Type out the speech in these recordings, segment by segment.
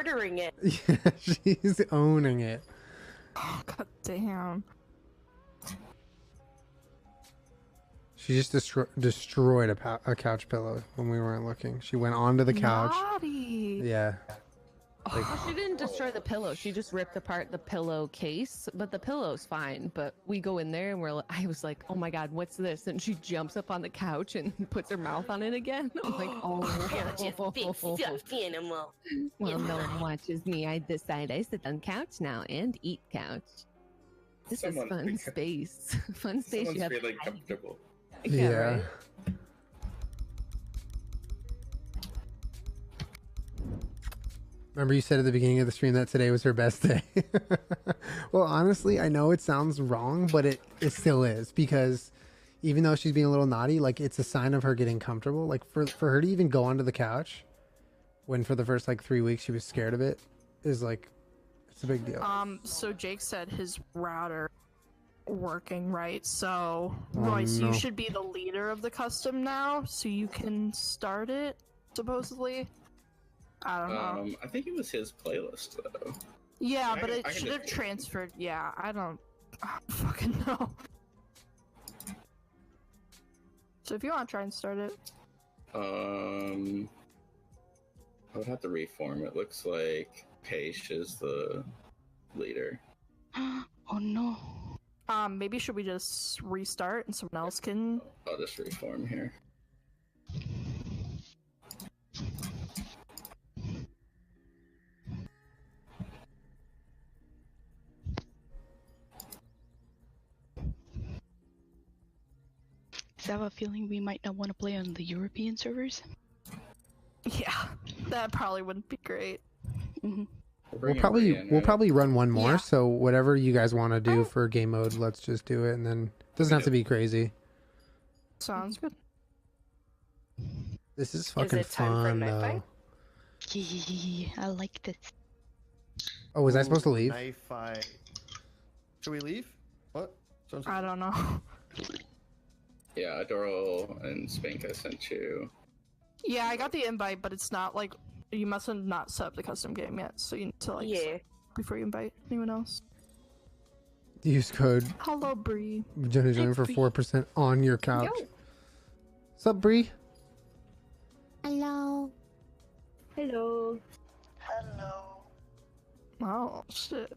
murdering it. Yeah, she's owning it. Oh, god damn. She just destroyed a couch pillow when we weren't looking. She went onto the couch. Naughty. Yeah. Like, Well, she didn't destroy the pillow. She just ripped apart the pillowcase, but the pillow's fine. But we go in there and I was like, oh my God, what's this? And she jumps up on the couch and puts her mouth on it again. I'm like, oh, You're just big stuffed animal. well, no one watches me. I decide I sit on couch now and eat couch. This is fun space. Fun space. Someone's You have feeling comfortable. yeah. yeah. Right? Remember you said at the beginning of the stream that today was her best day. Well, honestly, I know it sounds wrong, but it still is, because even though she's being a little naughty, like, it's a sign of her getting comfortable. Like, for her to even go onto the couch when for the first like 3 weeks she was scared of it is like, it's a big deal. So Jake said his router working right. So Royce, no. you should be the leader of the custom now, so you can start it. Supposedly, I don't know. I think it was his playlist though. Yeah, I but can- it I can should have just- transferred. Yeah, I don't fucking know. So if you want to try and start it, I would have to reform. It looks like Paige is the leader. Oh no. Maybe should we just restart and someone else can? I'll just reform here. I have a feeling we might not want to play on the European servers. Yeah, that probably wouldn't be great. Mm-hmm. We'll probably run one more. Yeah. So whatever you guys want to do for game mode, let's just do it, and then it doesn't have to be crazy. Sounds good. This is fucking it time for fun knife though. fight? Yeah, I like this. Oh, was I supposed to leave? Knife fight. Should we leave? What? I don't know. Yeah, Adoro and Spank, I sent you. Yeah, I got the invite, but it's not like you must have not set up the custom game yet, so you need to like Yeah. before you invite anyone else. Use code Hello, Bree. Jenna join for 4% on your couch. What's up, Bree? Hello. Hello. Hello. Oh shit.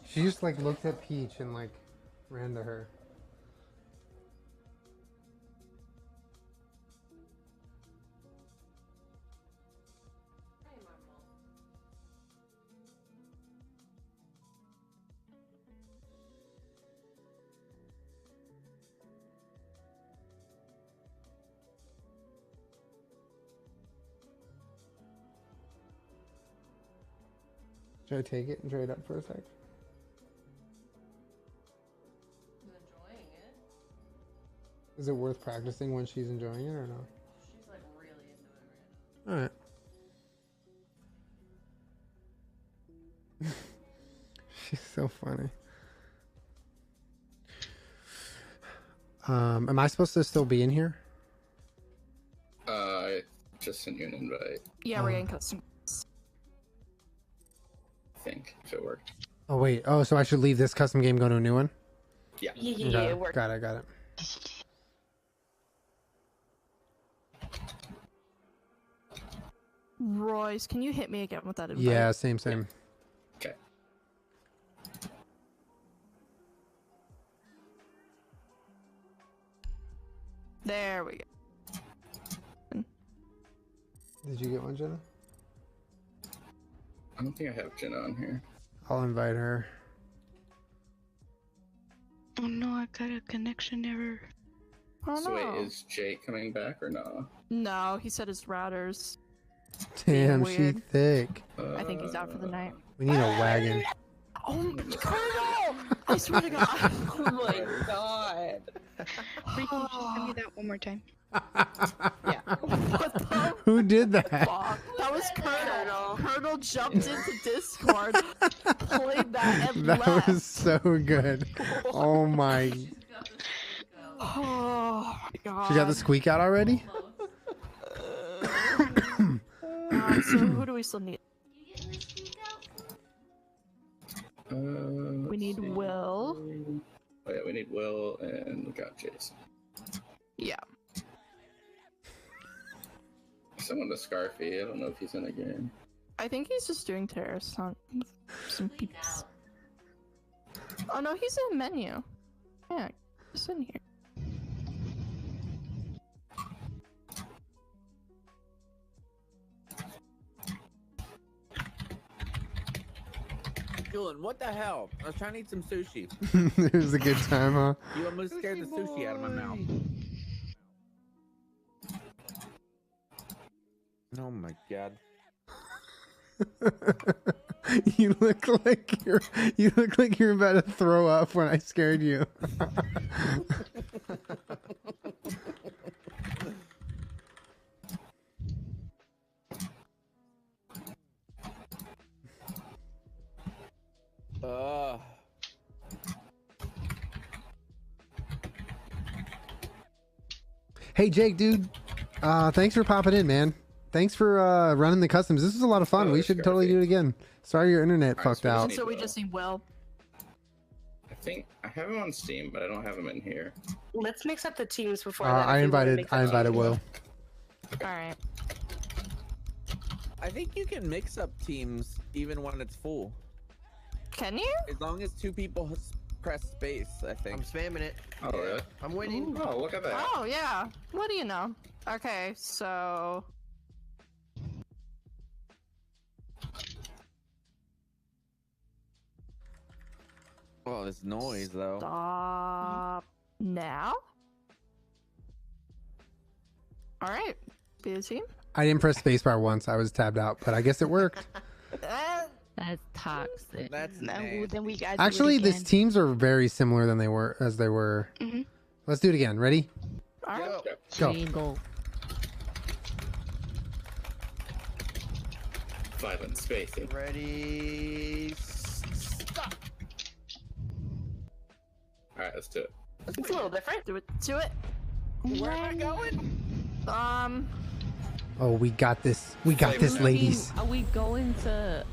She just like looked at Peach and like ran to her. Should I take it and trade up for a sec? Is it worth practicing when she's enjoying it or no? She's like really into it Alright. She's so funny. Am I supposed to still be in here? I just sent you an invite, Yeah, we're getting custom. I think, if it worked. Oh wait. Oh, so I should leave this custom game, go to a new one? Yeah. Yeah, Okay, it worked. got it. Royce, can you hit me again with that invite? Yeah, same. Okay. There we go. Did you get one, Jenna? I don't think I have Jenna on here. I'll invite her. Oh no, I got a connection error. Oh So no. wait, is Jake coming back or no? No, he said his routers. Damn, she weird. thick. I think he's out for the night. We need a wagon. Oh my god! I swear to God. Oh my God. Wait, can you just tell me that one more time? Yeah. What the Who did that? fuck? That was Colonel. Colonel. Colonel jumped into Discord, played that, and That left. was so good. Oh my. Oh my god. She got the squeak out already? So who do we still need? We need Will. Oh yeah, we need Will, and we got Jason. Yeah. Someone to Scarfy. I don't know if he's in a game. I think he's just doing terrorist on some peeps. Oh no, he's in menu. Yeah, he's in here. Julien, what the hell? I was trying to eat some sushi. It was a good time, huh? You almost scared the sushi out of my mouth. Oh my god. You look like you're about to throw up when I scared you. Hey Jake, dude. Thanks for popping in, man. Thanks for running the customs. This was a lot of fun. Oh, We it's should totally do it again. Sorry your internet Alright, fucked so we just out. need So we Will. just need Will. I think I have him on Steam, but I don't have him in here. Let's mix up the teams before. I invited Will. Alright. I think you can mix up teams even when it's full. Can you? As long as two people press space, I I'm think. spamming it. Oh really? I'm waiting. Oh, look at that. Oh yeah. What do you know? Okay, so Oh, this noise though. stop now. Alright. Be the team. I didn't press spacebar once. I was tabbed out, but I guess it worked. That's toxic. That's No, nice. then we got Actually, these again. teams are very similar than they were as they were. Mhm. Let's do it again. Ready? Alright. Go. Jingle. Silent spacing. Ready. Stop. All right, let's do it. It's a little different. Do it. Do it. Where am I going? Oh, we got this. We got this, ladies. Are we going to